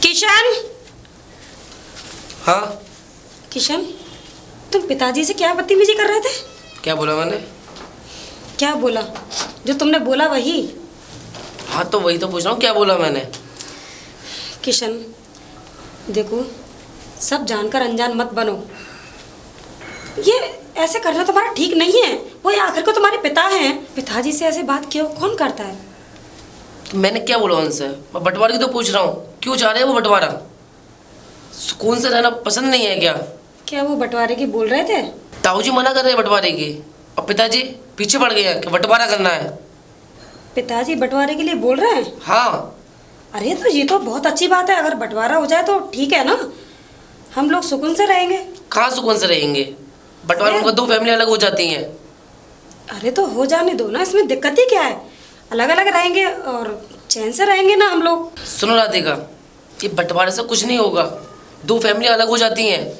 किशन। हाँ। किशन, तुम पिताजी से क्या बदतमीजी कर रहे थे? क्या बोला मैंने? क्या बोला? जो तुमने बोला वही। हाँ तो वही तो पूछ रहा हूँ, क्या बोला मैंने? किशन देखो, सब जानकर अनजान मत बनो। ये ऐसे करना तुम्हारा ठीक नहीं है। वो ये आखिर को तुम्हारे पिता हैं। पिताजी से ऐसे बात क्यों कौन करता है? तो मैंने क्या बोला उनसे? मैं बंटवारे की तो पूछ रहा हूँ, क्यों चाह रहे हैं वो बंटवारा? सुकून से रहना पसंद नहीं है क्या? क्या वो बंटवारे की बोल रहे थे? ताऊ जी मना कर रहे हैं बंटवारे की, और पिताजी पीछे पड़ गए हैं कि बंटवारा करना है। पिताजी बंटवारे के लिए बोल रहे हैं? हाँ। अरे तो ये तो बहुत अच्छी बात है। अगर बंटवारा हो जाए तो ठीक है ना, हम लोग सुकून से रहेंगे। कहाँ सुकून से रहेंगे? बंटवारे में दो फैमिली अलग हो जाती हैं। अरे तो हो जाने दो ना, इसमें दिक्कत ही क्या है? अलग अलग रहेंगे और चैन से रहेंगे ना हम लोग। सुनो राधिका, ये बंटवारे से कुछ नहीं होगा। दो फैमिली अलग हो जाती हैं,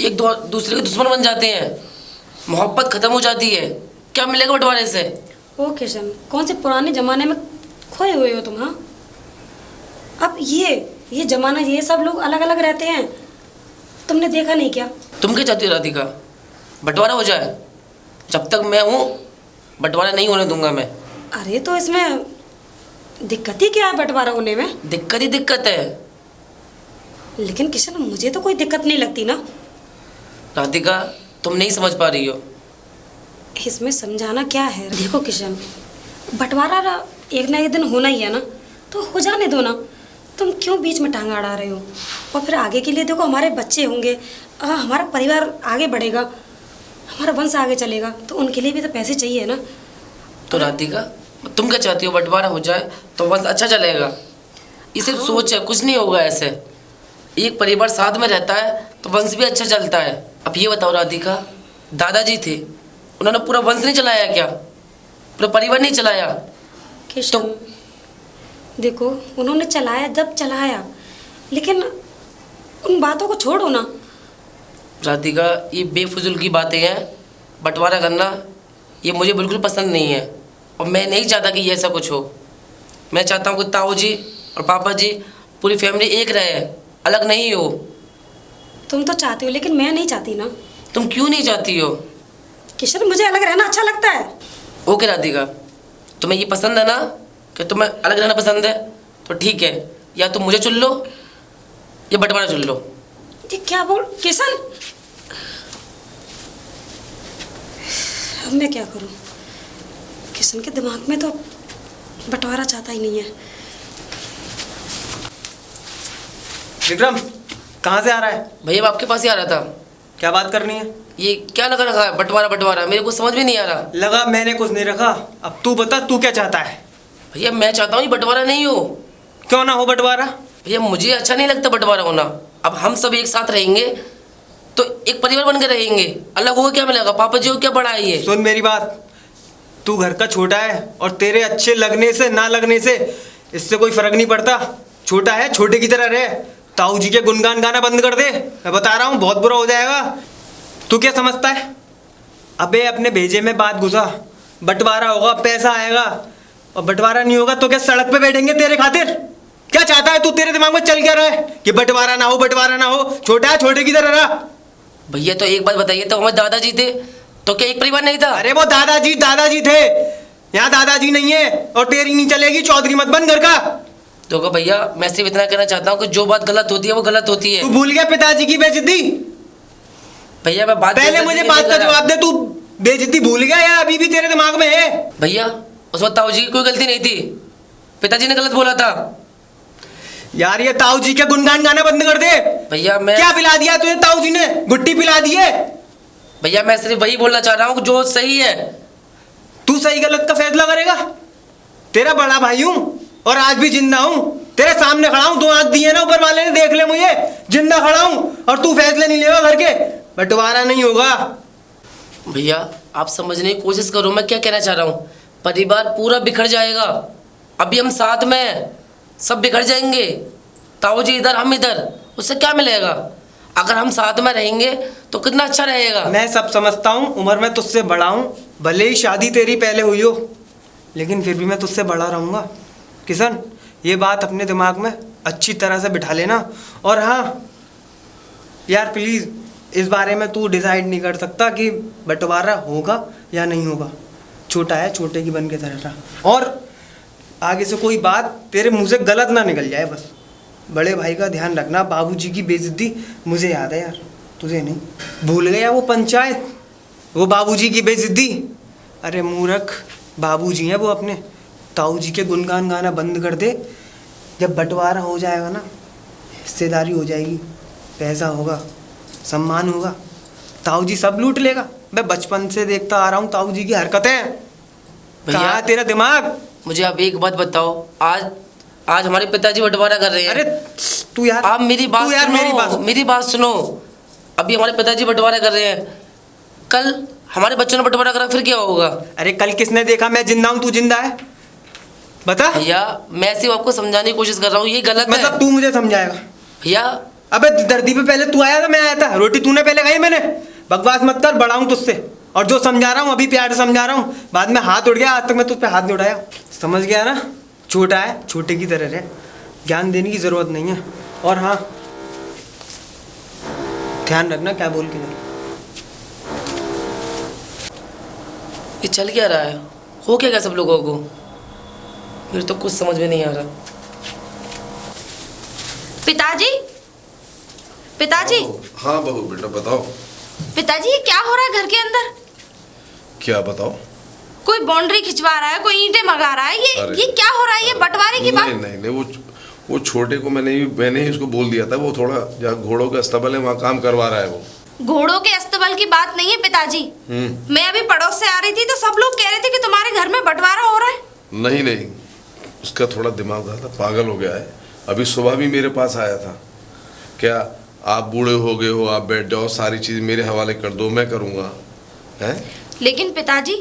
एक दो दूसरे के दुश्मन बन जाते हैं, मोहब्बत खत्म हो जाती है। क्या मिलेगा बंटवारे से? ओ किशन, कौन से पुराने जमाने में खोए हुए हो तुम? हाँ, अब ये जमाना, ये सब लोग अलग अलग रहते हैं। तुमने देखा नहीं क्या? तुम क्या चाहती हो राधिका? बंटवारा हो जाए? जब तक मैं हूँ बंटवारा नहीं होने दूंगा मैं। अरे तो इसमें दिक्कत ही क्या है बंटवारा होने में? दिक्कत ही दिक्कत है। लेकिन किशन, मुझे तो कोई दिक्कत नहीं लगती ना। राधिका, तुम नहीं समझ पा रही हो। इसमें समझाना क्या है? देखो किशन, बंटवारा एक ना एक दिन होना ही है ना, तो हो जाने दो ना। तुम क्यों बीच में टांग अड़ा रहे हो? और फिर आगे के लिए देखो, हमारे बच्चे होंगे, हमारा परिवार आगे बढ़ेगा, हमारा वंश आगे चलेगा, तो उनके लिए भी तो पैसे चाहिए ना। तो राधिका, तुम क्या चाहती हो? बंटवारा हो जाए तो वंश अच्छा चलेगा। ये सिर्फ हाँ। सोच है, कुछ नहीं होगा ऐसे। एक परिवार साथ में रहता है तो वंश भी अच्छा चलता है। अब ये बताओ राधिका, दादाजी थे, उन्होंने पूरा वंश नहीं चलाया क्या? पूरा परिवार नहीं चलाया? किशन देखो, उन्होंने चलाया जब चलाया, लेकिन उन बातों को छोड़ो ना। राधिका, ये बेफजूल की बातें हैं। बंटवारा करना ये मुझे बिल्कुल पसंद नहीं है, और मैं नहीं चाहता कि ये ऐसा कुछ हो। मैं चाहता हूँ कि ताऊ जी और पापा जी पूरी फैमिली एक रहे, अलग नहीं हो। तुम तो चाहती हो, लेकिन मैं नहीं चाहती ना। तुम क्यों नहीं चाहती हो? किशन, मुझे अलग रहना अच्छा लगता है। ओके राधिका, तुम्हें ये पसंद है ना कि तुम्हें अलग रहना पसंद है, तो ठीक है। या तुम मुझे चुन लो या बंटवारा चुन लो। ये क्या बोल किशन? अब मैं क्या करूं? किशन के दिमाग में तो बंटवारा चाहता ही नहीं है। विक्रम, कहाँ से आ रहा है? भैया मैं आपके पास ही आ रहा था। क्या बात करनी है? ये क्या लगा रखा है बंटवारा बंटवारा, मेरे को समझ में नहीं आ रहा। लगा मैंने कुछ नहीं रखा। अब तू बता, तू क्या चाहता है? भैया मैं चाहता हूँ ये बंटवारा नहीं हो। क्यों ना हो बंटवारा? भैया मुझे अच्छा नहीं लगता बंटवारा होना। अब हम सब एक साथ रहेंगे तो एक परिवार बन के रहेंगे, अलग होकर क्या मिलेगा? पापा जी को क्या पड़ा है ये? सुन मेरी बात, तू घर का छोटा है और तेरे अच्छे लगने से ना लगने से इससे कोई फर्क नहीं पड़ता। छोटा है, छोटे की तरह रहे। ताऊ जी के गुणगान गाना बंद कर दे, मैं बता रहा हूँ बहुत बुरा हो जाएगा। तू क्या समझता है? अबे अपने भेजे में बात घुसा। बंटवारा होगा, पैसा आएगा, और बंटवारा नहीं होगा तो क्या सड़क पे बैठेंगे तेरे खातिर? क्या चाहता है तू? तेरे दिमाग में चल क्या रहा है कि बंटवारा ना हो, बंटवारा ना हो? छोटा है, छोटे की तरह रहा। भैया तो एक बात बताइए, तो हमारे दादाजी थे तो क्या एक परिवार नहीं था? अरे वो दादाजी थे, यहाँ दादाजी नहीं है। और तेरी नहीं चलेगी, चौधरी मत बन घर का। तो क्या भैया, मैं सिर्फ इतना कहना चाहता हूँ कि जो बात गलत होती है वो गलत होती है। तू भूल गया पिताजी की बेइज्जती? भैया मैं बात पहले मुझे बात का जवाब दे, तू बेइज्जती भूल गया या अभी भी तेरे दिमाग में है? भैया उस वक्त ताऊ जी की कोई गलती नहीं थी, पिताजी ने गलत बोला था। यार ये ताऊ जी के गुणगान गाना बंद कर दे। भैया मैं क्या पिला दिया तुझे ताऊ जी ने? गुट्टी पिला दी है? भैया मैं सिर्फ वही बोलना चाह रहा हूँ जो सही है। तू सही गलत का फैसला करेगा? तेरा बड़ा भाई हूँ और आज भी जिंदा हूँ, तेरे सामने खड़ा हूँ। 2 हाथ दिए ना ऊपर वाले ने, देख ले मुझे, जिंदा खड़ा हूँ। और तू फैसले नहीं लेगा घर के? बंटवारा नहीं होगा। भैया आप समझने की कोशिश करो, मैं क्या कहना चाह रहा हूँ। परिवार पूरा बिखर जाएगा। अभी हम साथ में हैं, सब बिखर जाएंगे, ताऊ जी इधर हम इधर, उससे क्या मिलेगा? अगर हम साथ में रहेंगे तो कितना अच्छा रहेगा। मैं सब समझता हूँ, उम्र में तुझसे बड़ा हूँ, भले ही शादी तेरी पहले हुई हो, लेकिन फिर भी मैं तुझसे बड़ा रहूँगा। किशन, ये बात अपने दिमाग में अच्छी तरह से बिठा लेना। और हाँ यार प्लीज़, इस बारे में तू डिसाइड नहीं कर सकता कि बंटवारा होगा या नहीं होगा। छोटा है, छोटे की बन के तरह रहा। और आगे से कोई बात तेरे मुंह से गलत ना निकल जाए बस। बड़े भाई का ध्यान रखना। बाबूजी की बेइज्जती मुझे याद है यार, तुझे नहीं। भूल गया वो पंचायत, वो बाबूजी की बेइज्जती। अरे मूर्ख, बाबूजी हैं वो अपने। ताऊ जी के गुणगान गाना बंद कर दे। जब बंटवारा हो जाएगा ना, हिस्सेदारी हो जाएगी, पैसा होगा, सम्मान होगा, ताऊ जी सब लूट लेगा। मैं बचपन से देखता आ रहा हूँ ताऊ जी की हरकतें। कहाँ है तेरा दिमाग? मुझे आप एक बात बताओ, आज हमारे पिताजी बंटवारा कर रहे हैं। अरे तू यार, आप मेरी बात तू यार सुनो, मेरी बात सुनो। अभी हमारे पिताजी बंटवारा कर रहे हैं, कल हमारे बच्चों ने बंटवारा करा, फिर क्या होगा? अरे कल किसने देखा मैं जिंदा हूँ तू जिंदा है? बता। भैया मैं सिर्फ आपको समझाने की कोशिश कर रहा हूँ, ये गलत है। मतलब तू मुझे समझाएगा? भैया अबे दर्दी पे पहले तू आया था मैं आया था? रोटी तूने पहले खाई मैंने? बकवास मत कर, बड़ा हूँ तुझसे। और जो समझा रहा हूँ अभी प्यार से समझा रहा हूँ, बाद में हाथ उड़ गया। आज तक मैं तुझ पे हाथ नहीं उठाया, समझ गया ना? छोटा है, छोटे की तरह रहे, ज्ञान देने की जरूरत नहीं है। और हाँ ध्यान रखना क्या बोल के जा। ये चल क्या रहा है, हो क्या सब लोगों को? मेरे तो कुछ समझ में नहीं आ रहा। पिताजी, पिताजी। हाँ बहू बेटा बताओ। पिताजी ये क्या हो रहा है घर के अंदर? क्या बताओ? कोई बाउंड्री खिंचवा रहा है, कोई ईंटें मंगा रहा है, ये क्या हो रहा है? ये बंटवारे की बात? नहीं वो छोटे को मैंने ही उसको बोल दिया था। वो थोड़ा जहाँ घोड़ों का अस्तबल है वहाँ काम करवा रहा है वो। घोड़ों के अस्तबल की बात नहीं है पिताजी। मैं अभी पड़ोस से आ रही थी तो सब लोग कह रहे थे कि तुम्हारे घर में बंटवारा हो रहा है। नहीं उसका थोड़ा दिमाग ज़्यादा पागल हो गया है। अभी सुबह भी मेरे पास आया था, क्या आप बूढ़े हो गए हो, आप बैठ जाओ, सारी चीज़ मेरे हवाले कर दो, मैं करूँगा। हैं? लेकिन पिताजी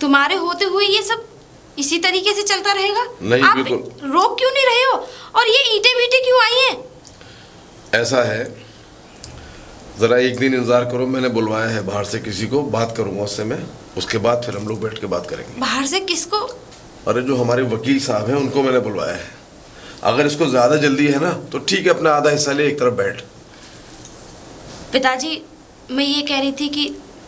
तुम्हारे होते हुए ये सब इसी तरीके से चलता रहेगा? नहीं, आप बिल्कुल। रोक क्यों नहीं रहे हो? और ये ईंटें बीटे क्यों आई हैं? ऐसा है, ज़रा एक दिन इंतज़ार करो, मैंने बुलवाया है बाहर से किसी को, बात करूँगा उससे मैं, उसके बाद फिर हम लोग बैठ के बात करेंगे। बाहर से किसको? अरे जो हमारे वकील साहब हैं उनको मैंने बुलवाया है। अगर इसको ज़्यादा जल्दी है ना तो ठीक है, अपना आधा हिस्सा ले, एक तरफ बैठ। पिताजी मैं ये कह रही थी कि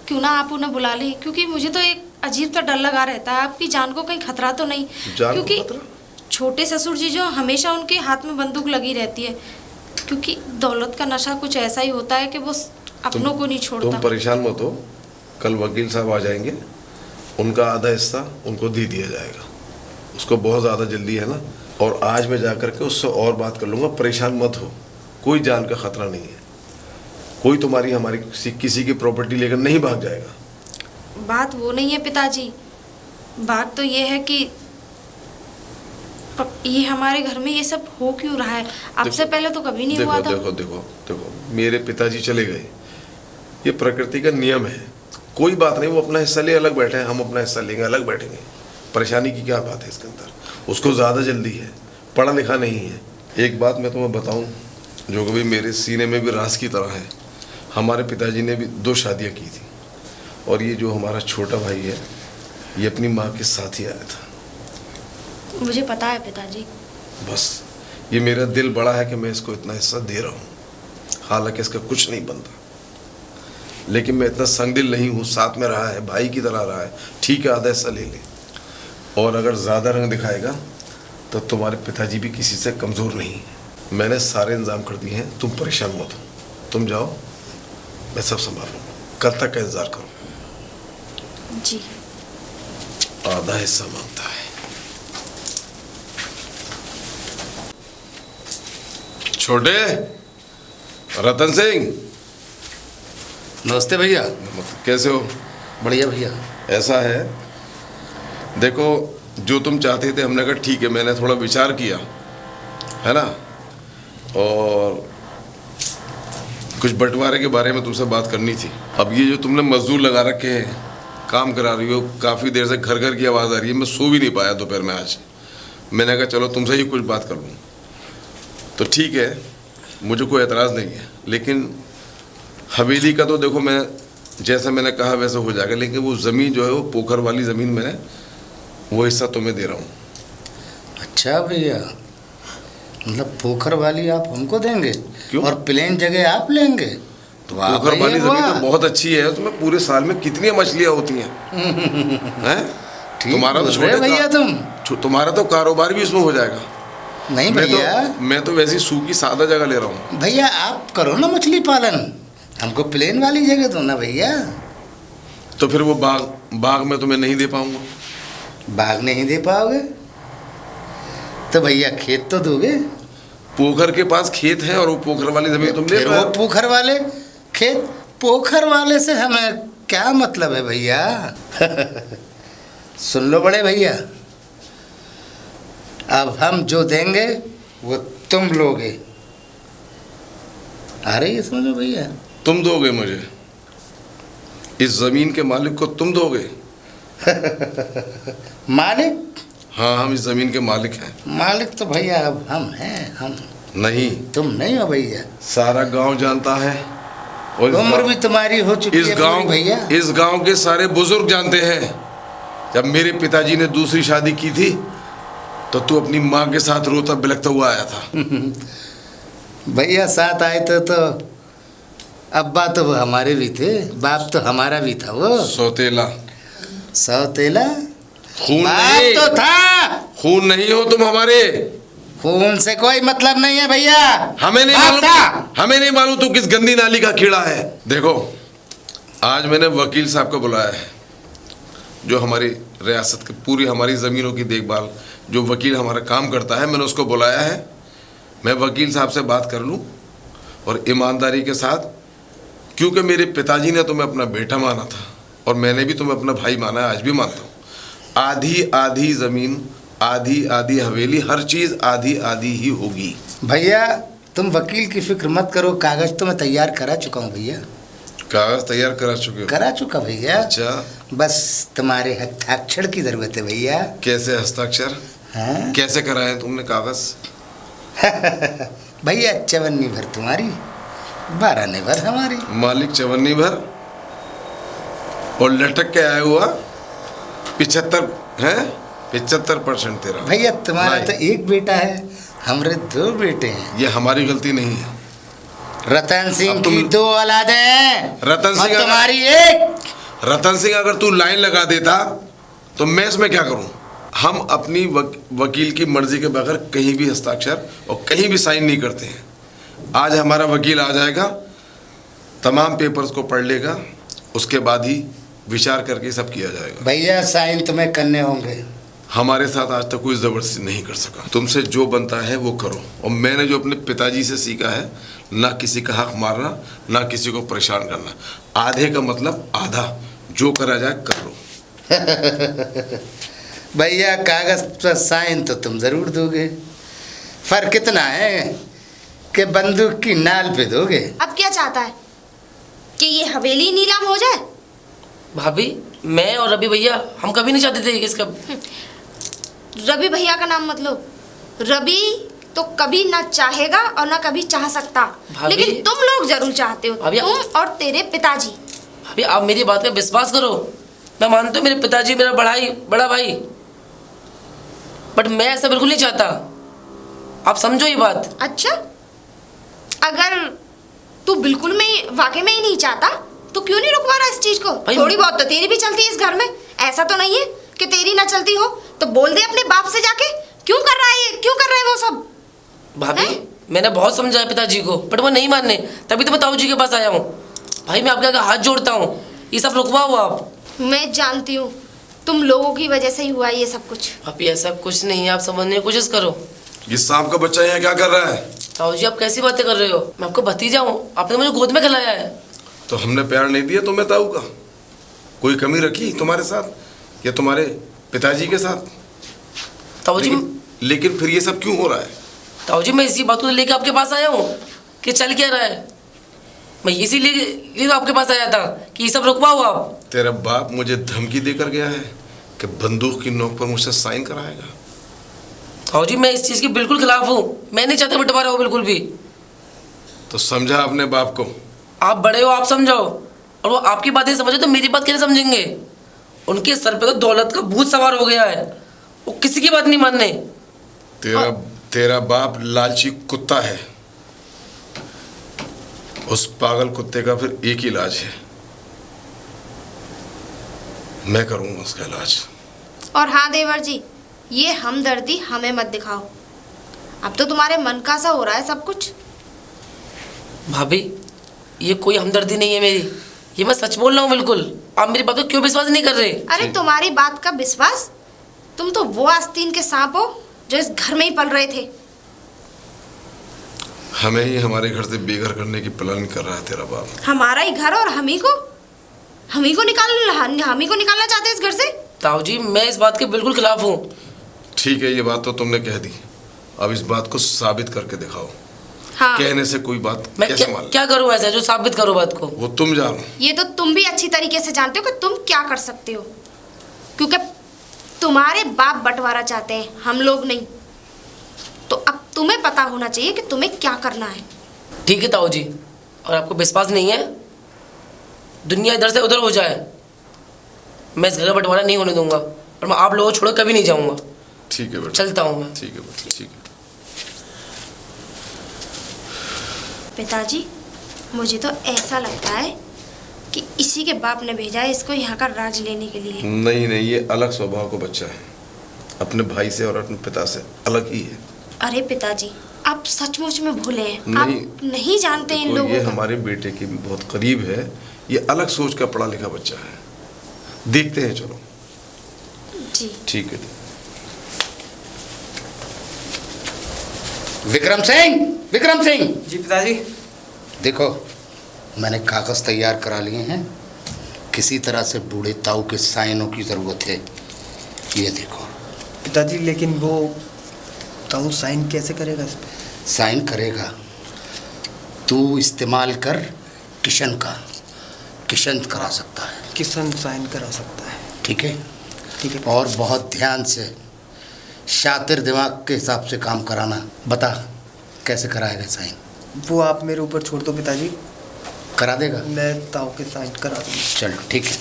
क्यों ना आप उन्हें बुला लें, क्योंकि मुझे तो एक अजीब सा डर लगा रहता है। आपकी जान को कहीं खतरा तो नहीं? जान को क्योंकि खतरा? छोटे ससुर जी जो हमेशा उनके हाथ में बंदूक लगी रहती है, क्योंकि दौलत का नशा कुछ ऐसा ही होता है कि वो अपनों को नहीं छोड़ता। तुम परेशान मत हो, कल वकील साहब आ जाएंगे, उनका आधा हिस्सा उनको दे दिया जाएगा। उसको बहुत ज़्यादा जल्दी है ना, और आज मैं जा कर के उससे और बात कर लूँगा। परेशान मत हो, कोई जान का खतरा नहीं है। कोई तुम्हारी हमारी किसी की प्रॉपर्टी लेकर नहीं भाग जाएगा। बात वो नहीं है पिताजी, बात तो ये है कि ये हमारे घर में ये सब हो क्यों रहा है? आपसे पहले तो कभी नहीं हुआ था। देखो मेरे पिताजी चले गए, ये प्रकृति का नियम है। कोई बात नहीं, वो अपना हिस्सा ले, अलग बैठे हैं, हम अपना हिस्सा लेंगे, अलग बैठेंगे। परेशानी की क्या बात है इसके अंदर? उसको ज़्यादा जल्दी है, पढ़ा लिखा नहीं है। एक बात मैं तुम्हें बताऊं जो कभी मेरे सीने में भी रास की तरह है। हमारे पिताजी ने भी 2 शादियां की थी, और ये जो हमारा छोटा भाई है ये अपनी माँ के साथ ही आया था। मुझे पता है पिताजी। बस ये मेरा दिल बड़ा है कि मैं इसको इतना हिस्सा दे रहा हूँ, हालांकि इसका कुछ नहीं बनता, लेकिन मैं इतना संगदिल नहीं हूँ। साथ में रहा है, भाई की तरह रहा है, ठीक है आधा हिस्सा ले ले। और अगर ज़्यादा रंग दिखाएगा तो तुम्हारे पिताजी भी किसी से कमज़ोर नहीं है। मैंने सारे इंतजाम कर दिए हैं, तुम परेशान मत हो, तुम जाओ, मैं सब संभाल लूँगा। कल तक का इंतज़ार करो। जी। आधा हिस्सा मांगता है। छोटे, रतन सिंह। नमस्ते भैया। कैसे हो? बढ़िया भैया। ऐसा है, देखो जो तुम चाहते थे हमने कहा ठीक है, मैंने थोड़ा विचार किया है ना, और कुछ बंटवारे के बारे में तुमसे बात करनी थी। अब ये जो तुमने मजदूर लगा रखे हैं, काम करा रही हो, काफ़ी देर से घर घर की आवाज़ आ रही है, मैं सो भी नहीं पाया दोपहर में आज। मैंने कहा चलो तुमसे ही कुछ बात कर लूँ। तो ठीक है, मुझे कोई एतराज़ नहीं है, लेकिन हवेली का तो देखो मैं जैसा मैंने कहा वैसा हो जाएगा, लेकिन वो ज़मीन जो है वो पोखर वाली ज़मीन में वो हिस्सा तुम्हें दे रहा हूँ। अच्छा भैया, मतलब पोखर वाली आप हमको देंगे क्यों? और प्लेन जगह आप लेंगे? तो वाह पोखर भैया, वाली जमीन वाह। तो बहुत अच्छी है, उसमें पूरे साल में कितनी मछलियाँ होती हैं हैं? ठीक तुम्हारा तो बोल रहे छोटे भैया तुम। तुम्हारा तो कारोबार भी उसमें हो जाएगा। नहीं भैया, मैं तो वैसी सूखी सादा जगह ले रहा हूँ। भैया आप करो ना मछली पालन, हमको प्लेन वाली जगह दो ना भैया। तो फिर वो बाग में तुम्हें नहीं दे पाऊंगा। बाग नहीं दे पाओगे तो भैया खेत तो दोगे। पोखर के पास खेत है और वो पोखर वाली जमीन तुम ले फिर रहे वो हो। पोखर वाले खेत, पोखर वाले से हमें क्या मतलब है भैया? सुन लो बड़े भैया, अब हम जो देंगे वो तुम लोगे। आ रही है समझ में भैया? तुम दोगे मुझे, इस जमीन के मालिक को तुम दोगे। मालिक? हाँ, हम इस जमीन के मालिक हैं। मालिक तो भैया अब हम हैं, हम। नहीं, तुम नहीं हो भैया। सारा गांव जानता है और उम्र भी तुम्हारी हो चुकी है पूरी भैया। इस गांव के सारे बुजुर्ग जानते हैं। जब मेरे पिताजी ने दूसरी शादी की थी तो तू अपनी माँ के साथ रोता बिलखता हुआ आया था। भैया साथ आए थे तो अब्बा तो वो हमारे भी थे, बाप तो हमारा भी था। वो सौतेला सौतेला खून बाप नहीं, तो था। खून नहीं हो तुम हमारे। खून से कोई मतलब नहीं है भैया। हमें नहीं बाप मालूम, था। हमें नहीं मालूम तू किस गंदी नाली का कीड़ा है। देखो, आज मैंने वकील साहब को बुलाया है, जो हमारी रियासत की पूरी हमारी ज़मीनों की देखभाल, जो वकील हमारा काम करता है, मैंने उसको बुलाया है। मैं वकील साहब से बात कर लूं और ईमानदारी के साथ, क्योंकि मेरे पिताजी ने तुम्हें अपना बेटा माना था और मैंने भी तुम्हें अपना भाई माना है, आज भी मानता हूँ। आधी आधी ज़मीन, आधी आधी हवेली, हर चीज़ आधी आधी ही होगी। भैया तुम वकील की फिक्र मत करो, कागज तो मैं तैयार करा चुका हूँ भैया। कागज तैयार करा चुके हो? करा चुका भैया। अच्छा, बस तुम्हारे हस्ताक्षर की जरूरत है भैया। कैसे हस्ताक्षर? हाँ? कैसे कराए तुमने कागज? भैया चवन्नी भर तुम्हारी, 12 भर हमारी। मालिक चवन्नी भर और लटक के आया हुआ 75 है, 75% तेरा। भैया तुम्हारा नहीं। तो एक बेटा है, हमरे 2 बेटे हैं। ये हमारी गलती नहीं है। रतन सिंह अब तुम- की 2 औलादे हैं, रतन और सिंह तुम्हारी एक। रतन सिंह, अगर तू लाइन लगा देता तो मैं इसमें क्या करूं? हम अपनी वकील की मर्जी के बगैर कहीं भी हस्ताक्षर और कहीं भी साइन नहीं करते हैं। आज हमारा वकील आ जाएगा, तमाम पेपर्स को पढ़ लेगा, उसके बाद ही विचार करके सब किया जाएगा। भैया साइन तुम्हें करने होंगे। हमारे साथ आज तक कोई ज़बरदस्ती नहीं कर सका। तुमसे जो बनता है वो करो, और मैंने जो अपने पिताजी से सीखा है, ना किसी का हक मारना, ना किसी को परेशान करना। आधे का मतलब आधा, जो करा जाए कर लो। भैया कागज पर साइन तो तुम जरूर दोगे, फर्क इतना है कि बंदूक की नाल पे दोगे। अब क्या चाहता है कि ये हवेली नीलाम हो जाए? भाभी, मैं और रवि भैया हम कभी नहीं चाहते थे कि इसका। रवि भैया का नाम मत लो। रवि तो कभी ना चाहेगा और ना कभी चाह सकता, भाभी- लेकिन तुम लोग जरूर चाहते हो, भाभी- तुम और तेरे पिताजी। भाभी, आप मेरी बात का विश्वास करो। मैं मानता हूँ मेरे पिताजी मेरा बड़ा भाई, बट मैं ऐसा बिल्कुल नहीं चाहता। आप समझो ये बात। अच्छा, अगर तू बिल्कुल में वाकई में ही नहीं चाहता तो क्यों नहीं रुकवा रहा इस चीज को? भाई- थोड़ी बहुत तो तेरी भी चलती है इस घर में, ऐसा तो नहीं है कि तेरी ना चलती हो। तो बोल दे अपने बाप से जाके, क्यों कर रहा है ये, क्यों कर रहे हैं वो सब? भाभी, हैं? मैंने बहुत समझाया पिताजी को, बट वो नहीं मानने, तभी तो मैं ताऊ जी के पास आया हूँ। भाई, मैं आपके आगे हाथ जोड़ता हूँ, ये सब रुकवाओ आप। मैं जानती हूँ तुम लोगों की वजह से ही हुआ ये सब कुछ। भाभी, ऐसा कुछ नहीं है, आप समझने की कोशिश करो। ये सांप का बच्चा यहाँ क्या कर रहा है? ताऊ जी, आप कैसी बातें कर रहे हो? मैं आपको भतीजा हूँ, आपने मुझे गोद में खिलाया है। तो हमने प्यार नहीं दिया तुम्हें ताऊ का? कोई कमी रखी तुम्हारे साथ या तुम्हारे पिताजी के साथ? ताऊ जी, लेकिन फिर ये सब क्यों हो रहा है? ताऊ जी, मैं इसी बात को लेकर आपके पास आया हूँ कि चल क्या रहा है। मैं इसीलिए तो आपके पास आया था कि ये सब रुकवाओ आप। तेरा बाप मुझे धमकी देकर गया है कि बंदूक की नोक पर मुझसे साइन कराएगा। ताऊ जी, मैं इस चीज़ के बिल्कुल खिलाफ हूँ, मैं नहीं चाहता बंटवारा हो बिल्कुल भी। तो समझा अपने बाप को। आप बड़े हो, आप समझाओ, और वो आपकी बातें समझे तो मेरी बात कैसे समझेंगे? उनके सर पे तो दौलत का भूत सवार हो गया है, वो किसी की बात नहीं मानने। तेरा तेरा बाप लालची कुत्ता है। उस पागल कुत्ते का फिर एक ही इलाज है, मैं करूंगा उसका इलाज। और हाँ देवर जी, ये हमदर्दी हमें मत दिखाओ। अब तो तुम्हारे मन का सा हो रहा है सब कुछ। भाभी ये कोई हमदर्दी नहीं है मेरी, ये मैं सच बोल रहा हूँ बिल्कुल। आप मेरी बात को क्यों विश्वास नहीं कर रहे? अरे तुम्हारी बात का विश्वास? तुम तो वो आस्तीन के सांप हो जो इस घर में ही पल रहे थे। हमें ही हमारे घर से बेघर करने की प्लान कर रहा है तेरा बाप। हमारा ही घर और हम ही को निकालना चाहते हैं इस घर से। ताऊ जी मैं इस बात के बिल्कुल खिलाफ हूँ। ठीक है, ये बात तो तुमने कह दी, अब इस बात को साबित करके दिखाओ। हाँ। कहने से कोई बात मैं कैसे क्या, मान ले? क्या करूँ ऐसा जो साबित करो बात को? वो तुम जानो। ये तो तुम भी अच्छी तरीके से जानते हो कि तुम क्या कर सकते हो, क्योंकि तुम्हारे बाप बंटवारा चाहते हैं, हम लोग नहीं। तो अब तुम्हें पता होना चाहिए कि तुम्हें क्या करना है। ठीक है ताऊ जी, और आपको विश्वास नहीं है, दुनिया इधर से उधर हो जाए, मैं इस घर का बंटवारा नहीं होने दूंगा और मैं आप लोगों को छोड़ कभी नहीं जाऊंगा। ठीक है बेटा, चलता हूँ मैं। ठीक है बेटा, ठीक है। पिताजी, मुझे तो ऐसा लगता है कि इसी के बाप ने भेजा है इसको यहाँ का राज लेने के लिए। नहीं नहीं, ये अलग स्वभाव का बच्चा है, अपने भाई से और अपने पिता से अलग ही है। अरे पिताजी, आप सचमुच में भूले हैं। नहीं, आप नहीं जानते इन देखो, लोगों ये को। हमारे बेटे के बहुत करीब है, ये अलग सोच का पढ़ा लिखा बच्चा है। देखते हैं, चलो। जी ठीक है। विक्रम सिंह, जी पिताजी। देखो मैंने कागज तैयार करा लिए हैं, किसी तरह से बूढ़े ताऊ के साइनों की ज़रूरत है। ये देखो। पिताजी लेकिन वो ताऊ साइन कैसे करेगा इस पे? साइन करेगा, तू इस्तेमाल कर किशन का, किशन करा सकता है। किशन साइन करा सकता है। ठीक है, ठीक है। और बहुत ध्यान से शातिर दिमाग के हिसाब से काम कराना। बता कैसे कराएगा साइन? वो आप मेरे ऊपर छोड़ दो पिताजी, करा देगा? मैं ताऊ के साइन करा दूंगा। चलो ठीक है।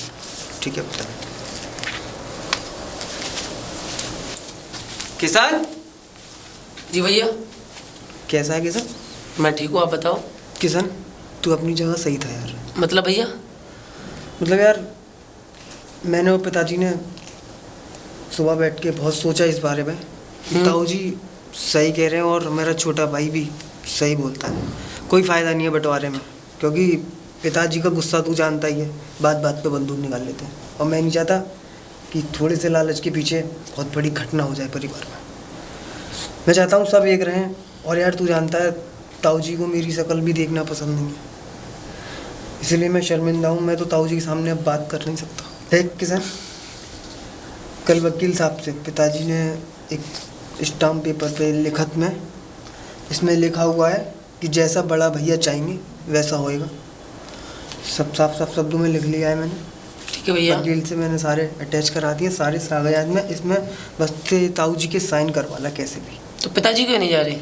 ठीक है पिताजी। किसान, जी भैया। कैसा है किसान? मैं ठीक हूँ, आप बताओ। किसान तू अपनी जगह सही था यार। मतलब भैया? मतलब यार मैंने और पिताजी ने सुबह बैठ के बहुत सोचा इस बारे में। ताऊ जी सही कह रहे हैं और मेरा छोटा भाई भी सही बोलता है। कोई फ़ायदा नहीं है बंटवारे में, क्योंकि पिताजी का गुस्सा तू जानता ही है, बात बात पे बंदूक निकाल लेते हैं। और मैं नहीं चाहता कि थोड़े से लालच के पीछे बहुत बड़ी घटना हो जाए परिवार में। मैं चाहता हूँ सब एक रहें। और यार तू जानता है ताऊ जी को मेरी शक्ल भी देखना पसंद नहीं है, इसलिए मैं शर्मिंदा हूँ। मैं तो ताऊ जी के सामने अब बात कर नहीं सकता। देख किसान, कल वकील साहब से पिताजी ने एक स्टाम्प पेपर पे लिखत में इसमें लिखा हुआ है कि जैसा बड़ा भैया चाहेंगे वैसा होएगा। सब साफ साफ शब्दों में लिख लिया है मैंने। ठीक है भैया। वकील से मैंने सारे अटैच करा दिए, सारे कागजात में। इसमें बस ताऊ जी के साइन करवाना कैसे भी। तो पिताजी क्यों नहीं जा रहे?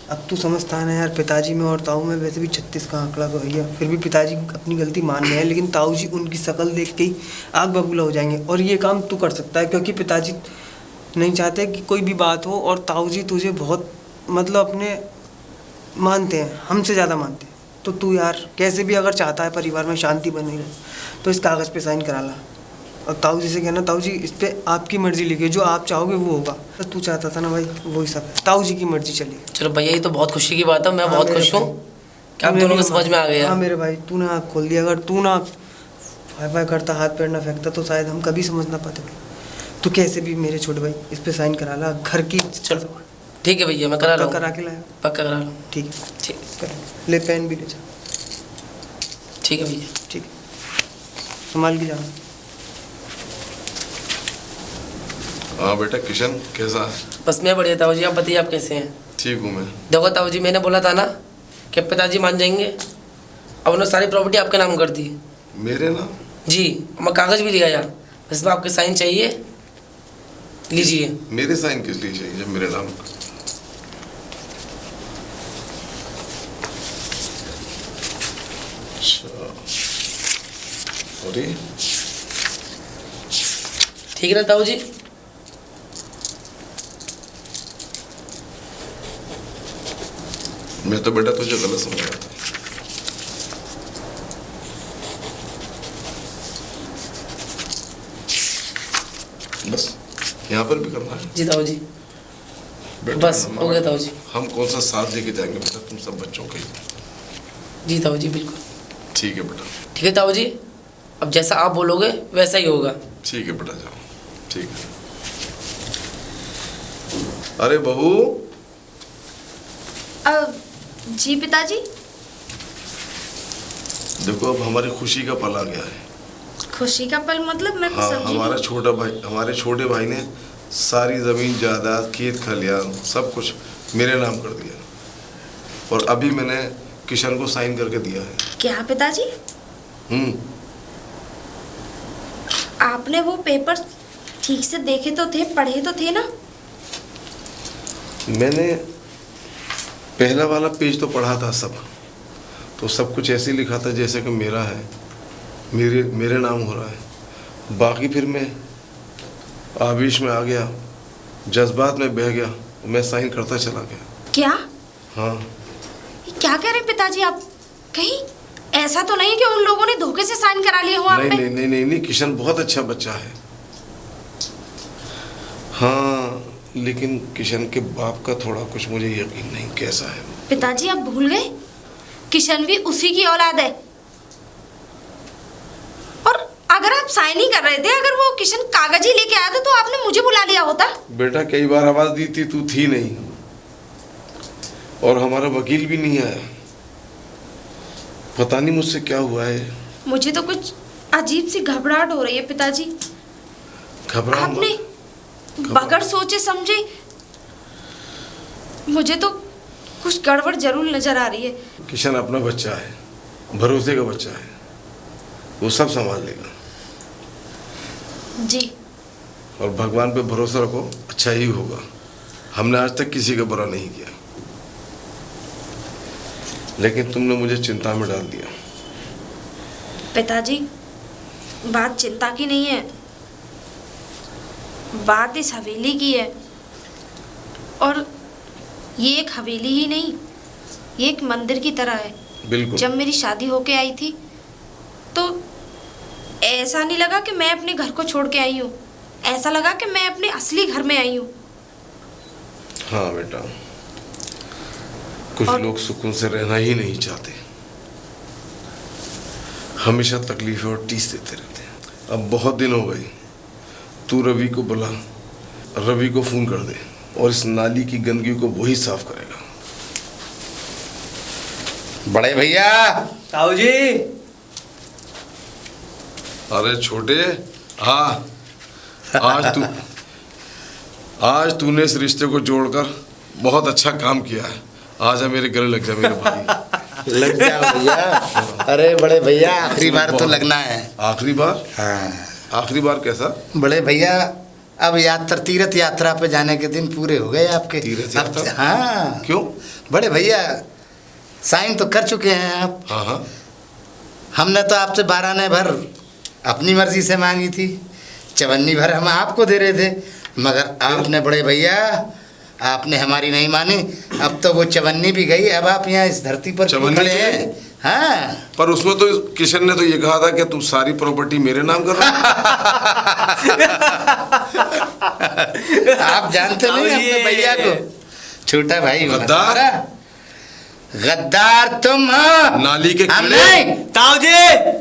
अब तू समझता है ना यार, पिताजी में और ताऊ में वैसे भी 36 का आंकड़ा तो है, फिर भी पिताजी अपनी गलती मान रहे हैं, लेकिन ताऊ जी उनकी शक्ल देख के ही आग बबूला हो जाएंगे। और ये काम तू कर सकता है, क्योंकि पिताजी नहीं चाहते कि कोई भी बात हो, और ताऊ जी तुझे बहुत मतलब अपने मानते हैं, हमसे ज़्यादा मानते हैं। तो तू यार कैसे भी अगर चाहता है परिवार में शांति बनी रहे, तो इस कागज़ पे साइन करा ला। और ताऊ जी से कहना, ताऊ जी इस पे आपकी मर्जी लिखिए, जो आप चाहोगे वो होगा। तो तू चाहता था ना भाई, वही सब है, ताऊ जी की मर्जी चली। चलो भैया, ये तो बहुत खुशी की बात है, मैं हाँ, बहुत मेरे खुश हूँ भाई। कि आप दोनों को समझ में आ गया। हाँ मेरे भाई, तू ना आँख खोल दिया। अगर तू ना फाय फाय करता, हाथ पैर ना फेंकता, तो शायद हम कभी समझ ना पाते भाई। तू कैसे भी मेरे छोटे भाई इस पे साइन करा ला। घर की चलो ठीक है भैया, मैं करा पक्का लूँ। करा के लाया? पक्का करा लूँ। ठीक है, ठीक कर ले, पेन भी ले जा। ठीक है भैया। ठीक है, संभाल के जाना। हाँ बेटा किशन, कैसा है? बस मैं बढ़िया ताऊ जी, आप बताइए आप कैसे हैं? ठीक हूँ मैं। देखो ताऊ जी, मैंने बोला था ना कि पिताजी मान जाएंगे, अब उन्होंने सारी प्रॉपर्टी आपके नाम कर दी। मेरे नाम? जी, मैं कागज़ भी ले आया, बस में आपके साइन चाहिए, लीजिए। मेरे साइन किस लिए चाहिए जब मेरे नाम? अच्छा, और ये ठीक है ना ताऊ जी? मैं तो बेटा तुझे गलत समझ रहा था। बस यहाँ पर भी करना है जी ताऊ जी। बेटा, बस हो गया ताऊ जी। हम कौन सा साथ लेके जाएंगे बेटा, तुम सब बच्चों के। जी ताऊ जी बिल्कुल। ठीक है बेटा। ठीक है ताऊ जी, अब जैसा आप बोलोगे वैसा ही होगा। ठीक है बेटा, जाओ। ठीक है। अरे बहू, जी पिताजी। देखो अब हमारी खुशी का पल आ गया है। खुशी का पल मतलब मैं कुछ हाँ, समझी हमारा नहीं। छोटा भाई, हमारे छोटे भाई ने सारी जमीन जायदाद, खेत खलियान सब कुछ मेरे नाम कर दिया, और अभी मैंने किशन को साइन करके दिया है। क्या पिताजी? आपने वो पेपर ठीक से देखे तो थे, पढ़े तो थे ना? मैंने पहला वाला पेज तो पढ़ा था सब, तो सब कुछ ऐसे ही लिखा था जैसे कि मेरा है, मेरे नाम हो रहा है। बाकी फिर मैं आवेश में आ गया, जज्बात में बह गया, मैं साइन करता चला गया। क्या? हाँ। क्या कह रहे हैं पिताजी आप? कहीं ऐसा तो नहीं कि उन लोगों ने धोखे से साइन करा लिए हो आप नहीं पे? नहीं नहीं नहीं नहीं, किशन बहुत अच्छा बच्चा है। हाँ, लेकिन किशन के बाप का थोड़ा कुछ मुझे यकीन नहीं कैसा है। पिताजी आप भूल गए, किशन भी उसी की औलाद है। और अगर आप साइन ही कर रहे थे, अगर वो किशन कागज ही लेके आया था तो आपने मुझे बुला लिया होता। बेटा कई बार आवाज दी थी, तू थी नहीं, और हमारा वकील भी नहीं आया। पता नहीं मुझसे क्या हुआ है। मुझे तो कुछ अजीब सी घबराहट हो रही है पिताजी। घबराओ मत। आपने बगैर सोचे समझे, मुझे तो कुछ गड़बड़ जरूर नजर आ रही है। किशन अपना बच्चा है, भरोसे का बच्चा है, वो सब संभाल लेगा। जी। और भगवान पे भरोसा रखो, अच्छा ही होगा। हमने आज तक किसी का बुरा नहीं किया, लेकिन तुमने मुझे चिंता में डाल दिया। पिताजी बात चिंता की नहीं है, बात इस हवेली की है। और ये एक हवेली ही नहीं, ये एक मंदिर की तरह है। बिल्कुल। जब मेरी शादी होके आई थी तो ऐसा नहीं लगा कि मैं अपने घर को छोड़ के आई हूँ, ऐसा लगा कि मैं अपने असली घर में आई हूँ। हाँ बेटा, कुछ लोग सुकून से रहना ही नहीं चाहते, हमेशा तकलीफें और टीस देते रहते हैं। अब बहुत दिन हो गए, तू रवि को बुला, रवि को फोन कर दे, और इस नाली की गंदगी को वही साफ करेगा। बड़े भैया। ताऊ जी। अरे छोटे, हाँ, आज तूने इस रिश्ते को जोड़कर बहुत अच्छा काम किया है। आज मेरे गले लग जा मेरे भाई। लग जाओ भैया। अरे बड़े भैया, आखिरी बार तो लगना है। आखिरी बार? हाँ। आखिरी बार कैसा? बड़े भैया अब तीर्थ यात्रा पे जाने के दिन पूरे हो गए आपके। तीर्थ यात्रा? हाँ। क्यों? बड़े भैया साइन तो कर चुके हैं आप। हाँ हाँ। हमने तो आपसे 12 आने भर अपनी मर्जी से मांगी थी, 54 भर हम आपको दे रहे थे, मगर आपने बड़े भैया आपने हमारी नहीं मानी। अब तो वो 54 भी गई, अब आप यहाँ इस धरती पर क्यों खड़े हैं? हाँ। पर उसमें तो किशन ने तो ये कहा था कि तुम सारी प्रॉपर्टी मेरे नाम कर रहे हो। आप जानते नहीं अपने भैया को, छोटा भाई गद्दार। गद्दार तुम हो, नाली के हम कीड़े। नहीं। ताऊ जी,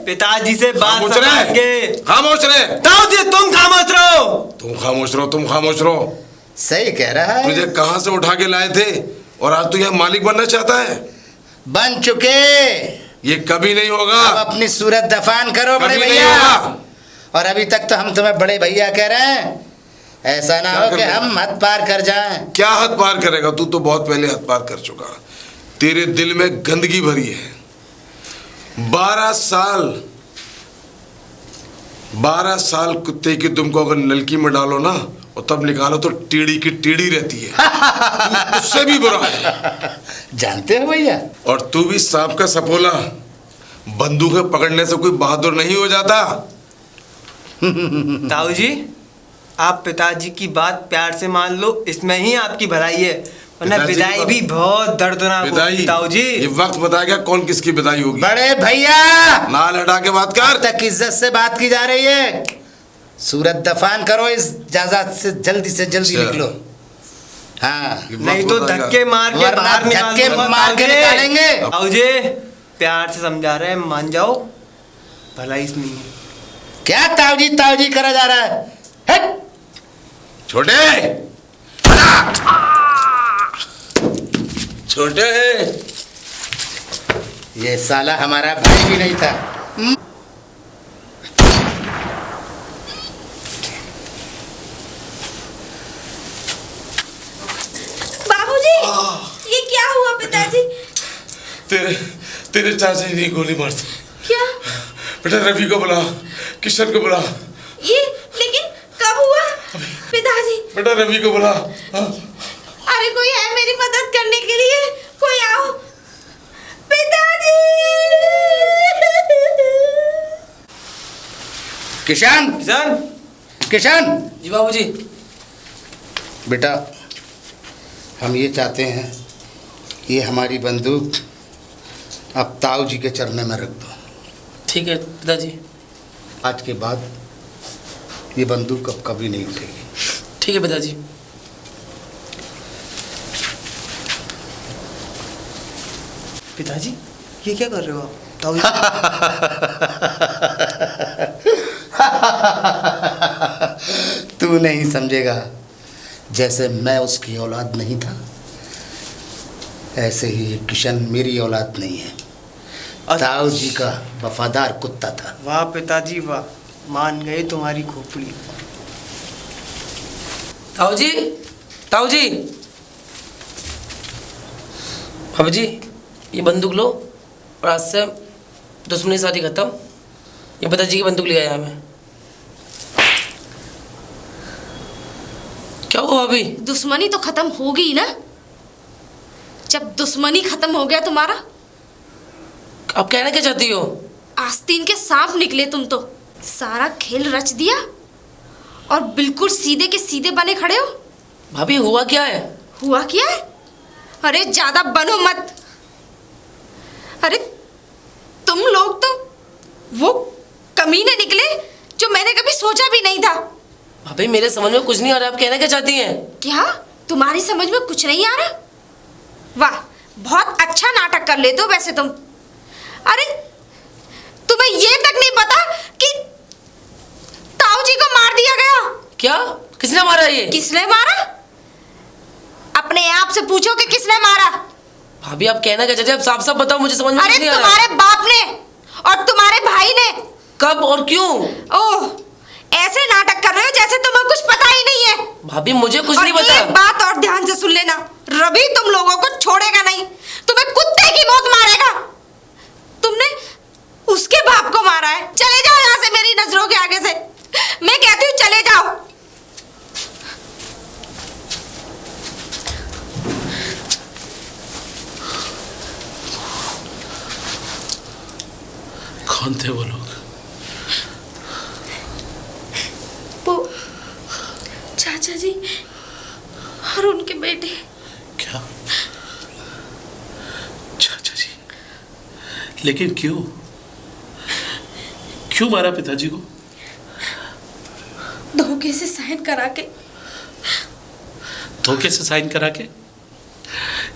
पिताजी से बात खामोश समझ रहे, के। खामोश रहे। ताऊ जी तुम खामोश रहो। तुम खामोश रहो, तुम खामोश रहो। सही कह रहा है। तुझे कहाँ से उठा के लाए थे, और आज तू यहाँ मालिक बनना चाहता है? बन चुके। ये कभी नहीं होगा। अब अपनी सूरत दफान करो बड़े कभी नहीं भैया। होगा। और अभी तक तो हम तुम्हें बड़े भैया कह रहे हैं, ऐसा ना क्या हो कर कि रहे? हम हद पार कर जाएं। क्या हद पार करेगा? तू तो बहुत पहले हद पार कर चुका। तेरे दिल में गंदगी भरी है। 12 साल कुत्ते की दुम को अगर नलकी में डालो ना, और तब निकालो तो टीड़ी की टीड़ी रहती है। तू उससे भी बुरा है। जानते हो भैया। और तू भी सांप का सपोला, बंदूकें पकड़ने से कोई बहादुर नहीं हो जाता। ताऊ जी आप पिताजी की बात प्यार से मान लो, इसमें ही आपकी भलाई है। वरना पिताजी विदाई को- भी बहुत दर्दनाक विदाई होगी ताऊ जी। ये वक्त बताएगा कौन किसकी विदाई होगी। बड़े भैया नाल हटा के बात कर। तक इज्जत से बात की जा रही है। सूरत दफान करो, इस जायदाद से जल्दी अच्छा। निकलो। हाँ, ये वक्त नहीं तो बताएगा। धक्के मार के वरना बाहर निकाल धक्के दूंगा मार के ताऊ जी। निकालेंगे। ताऊ जी प्यार से समझा रहे हैं, मान जाओ, भलाई नहीं है। क्या ताऊ जी करा जा रहा है? हट! छोटे छोटे ये साला हमारा भाई भी नहीं था। बाबूजी, ये क्या हुआ पिताजी? तेरे तेरे चाचा जी ने गोली मार दी। क्या? बेटा रवि को बुला, किशन को बुला। ये लेकिन कब हुआ पिताजी? बेटा रवि को बुला। हाँ। अरे कोई है मेरी मदद करने के लिए? कोई आओ पिताजी। किशन, किशन किशन, जी बाबूजी। बेटा हम ये चाहते हैं, ये हमारी बंदूक अब ताऊ जी के चरणों में रख दो। ठीक है पिताजी। आज के बाद ये बंदूक अब कभी नहीं उठेगी। ठीक है पिताजी। पिताजी ये क्या कर रहे हो आप? ताऊ जी तू नहीं समझेगा। जैसे मैं उसकी औलाद नहीं था, ऐसे ही ये किशन मेरी औलाद नहीं है। ताऊ जी का वफादार कुत्ता था। वाह पिताजी वाह, मान गए तुम्हारी खोपड़ी। ताऊ जी, ताऊ जी। बाबूजी ये बंदूक लो और आज से दुश्मनी सारी खत्म। ये पिताजी की बंदूक ले आया मैं। क्या हुआ अभी? दुश्मनी तो खत्म होगी ना। जब दुश्मनी खत्म हो गया तुम्हारा, आप कहना क्या चाहती हो? आस्तीन के सांप निकले तुम तो। सारा खेल रच दिया और बिल्कुल सीधे के सीधे बने खड़े हो। भाभी हुआ क्या है? हुआ क्या है? अरे ज्यादा बनो मत। अरे तुम लोग तो वो कमीने निकले जो मैंने कभी सोचा भी नहीं था। भाभी मेरे समझ में कुछ नहीं आ रहा, आप कहना क्या चाहती हैं? क्या तुम्हारी समझ में कुछ नहीं आ रहा? वाह, बहुत अच्छा नाटक कर लेते हो वैसे तुम। अरे तुम्हें ये तक नहीं पता कि ताऊ जी को मार दिया गया। क्या? किसने मारा ये? किसने मारा? अपने आप से पूछो कि किसने मारा। भाभी आप कहना क्या चाहती हैं? आप साफ साफ बताओ, मुझे समझ में कुछ अरे नहीं आ रहा। तुम्हारे बाप ने और तुम्हारे भाई ने। कब और क्यों? ओह, ऐसे नाटक कर रहे हो जैसे तुम्हें कुछ पता ही नहीं है। भाभी मुझे कुछ और नहीं पता। एक बात और ध्यान से सुन लेना, रवि तुम लोगों को छोड़ेगा नहीं, तुम्हें कुत्ते की मौत मारेगा। तुमने उसके बाप को मारा है। चले जाओ यहाँ से, मेरी नजरों के आगे से। मैं कहती हूँ चले जाओ। कौन थे वो लोग? वो चाचा जी और उनके बेटे। क्या? चाचा जी? लेकिन क्यों? क्यों मारा पिताजी को? धोखे से साइन करा के। धोखे से साइन करा के?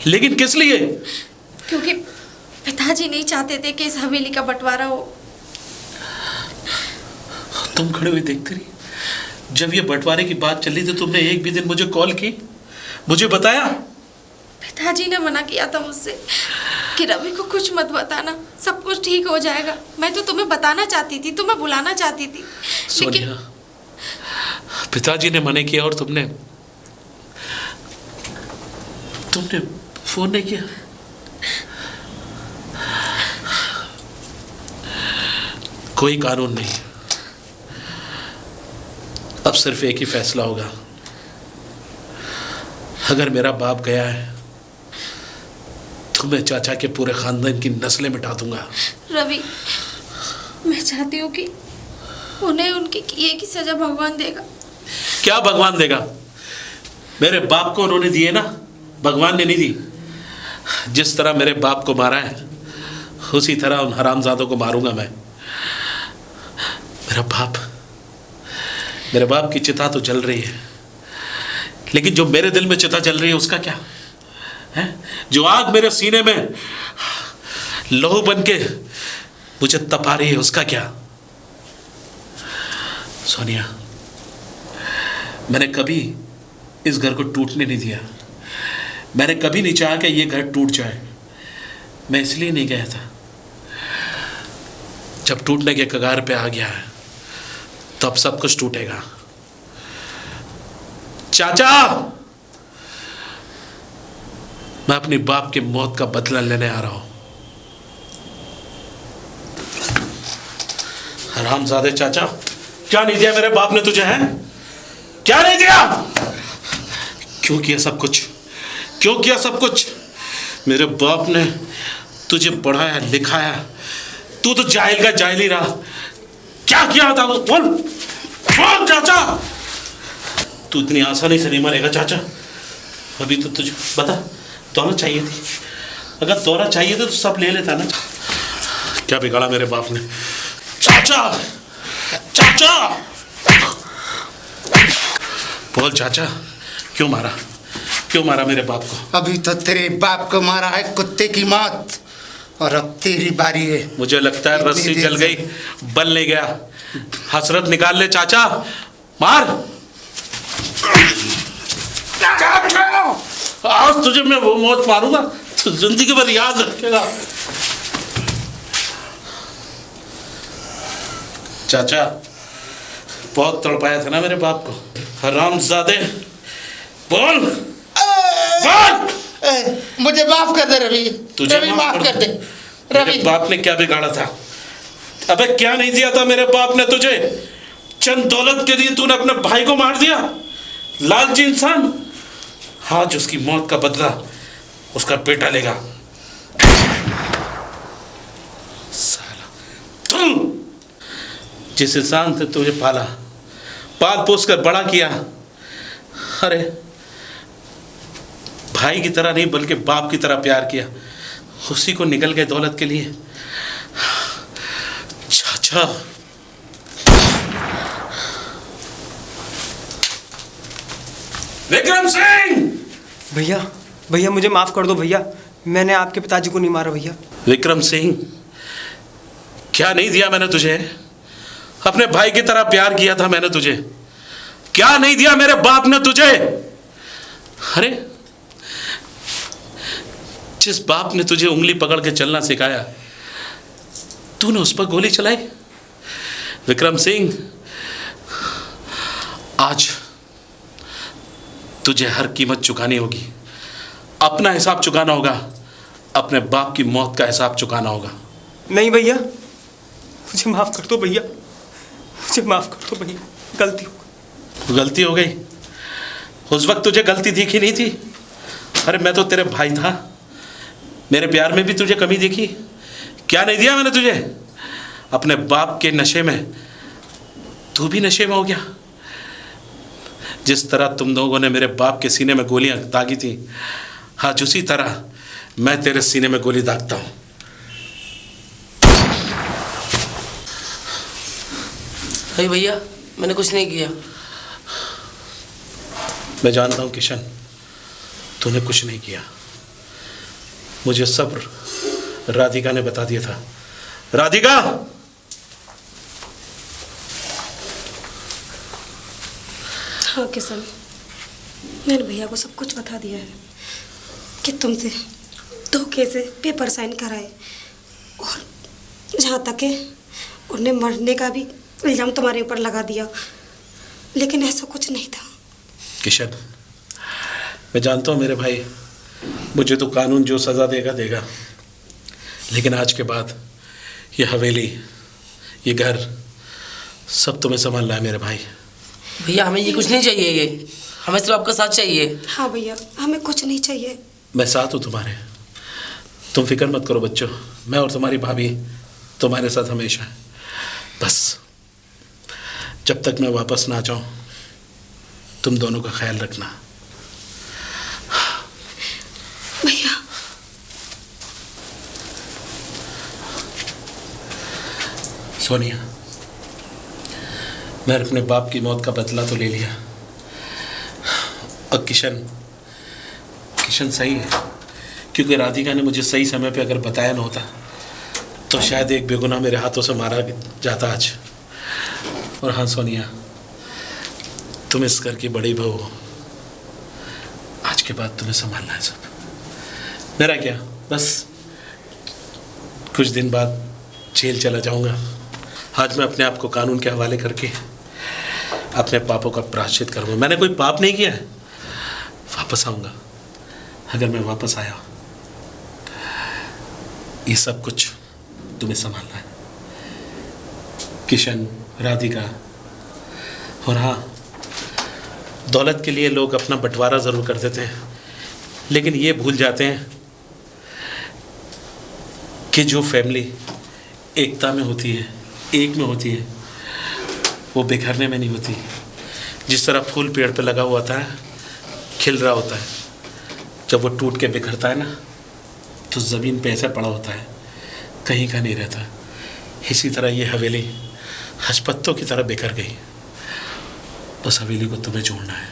लेकिन किस लिए? क्योंकि पिताजी नहीं चाहते थे कि इस हवेली का बंटवारा हो। तुम खड़े हुए देखते रही। जब ये बंटवारे की बात चली थी, तुमने एक भी दिन मुझे कॉल की, मुझे बताया? पिताजी ने मना किया था मुझसे कि रवि को कुछ मत बताना, सब कुछ ठीक हो जाएगा। मैं तो तुम्हें बताना चाहती थी, तुम्हें बुलाना चाहती थी, लेकिन सोनिया, पिताजी ने मना किया और तुमने फोन नहीं किया? कोई कानून नहीं, अब सिर्फ एक ही फैसला होगा। अगर मेरा बाप गया है तो मैं चाचा के पूरे खानदान की नस्लें मिटा दूंगा। रवि, मैं चाहती हूँ कि उन्हें उनके किए की सजा भगवान देगा। क्या भगवान देगा? मेरे बाप को उन्होंने दिए ना, भगवान ने नहीं दी। जिस तरह मेरे बाप को मारा है उसी तरह उन हरामजादों को मारूंगा मैं। मेरे बाप की चिता तो जल रही है, लेकिन जो मेरे दिल में चिता जल रही है उसका क्या है? जो आग मेरे सीने में लहू बन के मुझे तपा रही है उसका क्या? सोनिया, मैंने कभी इस घर को टूटने नहीं दिया। मैंने कभी नहीं चाहा कि ये घर टूट जाए। मैं इसलिए नहीं गया था। जब टूटने के कगार पे आ गया है तब सब कुछ टूटेगा। चाचा, मैं अपने बाप के मौत का बदला लेने आ रहा हूं। हरामजादे चाचा, क्या नहीं दिया मेरे बाप ने तुझे? है क्या नहीं दिया? क्यों किया सब कुछ? क्यों किया सब कुछ? मेरे बाप ने तुझे पढ़ाया लिखाया, तू तो जाहिल का जाहिल ही रहा। क्या किया था वो? बोल बोल चाचा। तू इतनी आसानी से नहीं मरेगा चाचा। अभी तो तुझे बता, दौलत चाहिए थी। अगर दौलत चाहिए थी तो सब ले लेता ना। क्या बिगाड़ा मेरे बाप ने? चाचा, चाचा, बोल चाचा, क्यों मारा? क्यों मारा मेरे बाप को? अभी तो तेरे बाप को मारा है कुत्ते की मौत, और अब तेरी बारी है। मुझे लगता है रस्सी जल गई, बल नहीं गया। हसरत निकाल ले चाचा, मार। आज तुझे मैं वो मौत मारूंगा तो जिंदगी भर याद रखेगा। चाचा, बहुत तड़पाया था ना मेरे बाप को। हरामजादे, बोल बोल। मुझे माफ कर दे रवि। तुझे रवि माफ कर दे मेरे रवि। बाप ने क्या बिगाड़ा था? अबे क्या नहीं दिया था मेरे बाप ने तुझे? चंद दौलत के लिए तूने अपने भाई को मार दिया। लालची इंसान। आज उसकी मौत का बदला उसका बेटा लेगा। साला, तुम जिस इंसान से तुझे पाला, पाल पोस कर बड़ा किया, अरे भाई की तरह नहीं बल्कि बाप की तरह प्यार किया, उसी को निकल गए दौलत के लिए। चाचा, विक्रम सिंह! भैया भैया मुझे माफ़ कर दो भैया, मैंने आपके पिताजी को नहीं मारा भैया। विक्रम सिंह, क्या नहीं दिया मैंने तुझे? अपने भाई की तरह प्यार किया था मैंने तुझे। क्या नहीं दिया मेरे बाप ने तुझे? अरे जिस बाप ने तुझे उंगली पकड़ के चलना सिखाया, तूने उस पर गोली चलाई। विक्रम सिंह, आज तुझे हर कीमत चुकानी होगी। अपना हिसाब चुकाना होगा, अपने बाप की मौत का हिसाब चुकाना होगा। नहीं भैया, मुझे माफ़ कर दो भैया, मुझे माफ़ कर दो भैया, गलती हो गई। गलती हो गई? उस वक्त तुझे गलती दिखी नहीं थी? अरे मैं तो तेरे भाई था, मेरे प्यार में भी तुझे कमी दिखी? क्या नहीं दिया मैंने तुझे? अपने बाप के नशे में तू भी नशे में हो गया। जिस तरह तुम लोगों ने मेरे बाप के सीने में गोलियां दागी थी, आज उसी तरह मैं तेरे सीने में गोली दागता हूं। अरे भैया, मैंने कुछ नहीं किया। मैं जानता हूं किशन, तूने कुछ नहीं किया। मुझे सब राधिका ने बता दिया था। राधिका! हाँ किशन, मैंने भैया को सब कुछ बता दिया है कि तुमसे धोखे से पेपर साइन कराए, और जहाँ तक है उन्हें मरने का भी इल्ज़ाम तुम्हारे ऊपर लगा दिया, लेकिन ऐसा कुछ नहीं था। किशन, मैं जानता हूँ मेरे भाई, मुझे तो कानून जो सज़ा देगा देगा, लेकिन आज के बाद ये हवेली, ये घर सब तुम्हें संभालना है मेरे भाई। भैया हमें ये कुछ नहीं चाहिए, ये हमें सिर्फ आपका साथ चाहिए। हाँ भैया, हमें कुछ नहीं चाहिए। मैं साथ हूँ तुम्हारे, तुम फिक्र मत करो बच्चों। मैं और तुम्हारी भाभी तुम्हारे साथ हमेशा। बस जब तक मैं वापस ना आ जाऊँ, तुम दोनों का ख्याल रखना। सोनिया, मैं अपने बाप की मौत का बदला तो ले लिया, और किशन सही है, क्योंकि राधिका ने मुझे सही समय पे अगर बताया ना होता तो शायद एक बेगुनाह मेरे हाथों से मारा जाता आज। और हाँ सोनिया, तुम इस घर की बड़ी बहू हो, आज के बाद तुम्हें संभालना है सब। मेरा क्या, बस कुछ दिन बाद जेल चला जाऊंगा। आज मैं अपने आप को कानून के हवाले करके अपने पापों का प्रायश्चित करूंगा। मैंने कोई पाप नहीं किया है। वापस आऊंगा। अगर मैं वापस आया, ये सब कुछ तुम्हें संभालना है, किशन, राधिका। और हाँ, दौलत के लिए लोग अपना बंटवारा ज़रूर कर देते हैं, लेकिन ये भूल जाते हैं कि जो फैमिली एकता में होती है, एक में होती है, वो बिखरने में नहीं होती। जिस तरह फूल पेड़ पे लगा हुआ था, खिल रहा होता है, जब वो टूट के बिखरता है ना, तो ज़मीन पे ऐसा पड़ा होता है, कहीं का नहीं रहता। इसी तरह ये हवेली हजपत्तों की तरह बिखर गई। उस हवेली को तुम्हें जोड़ना है।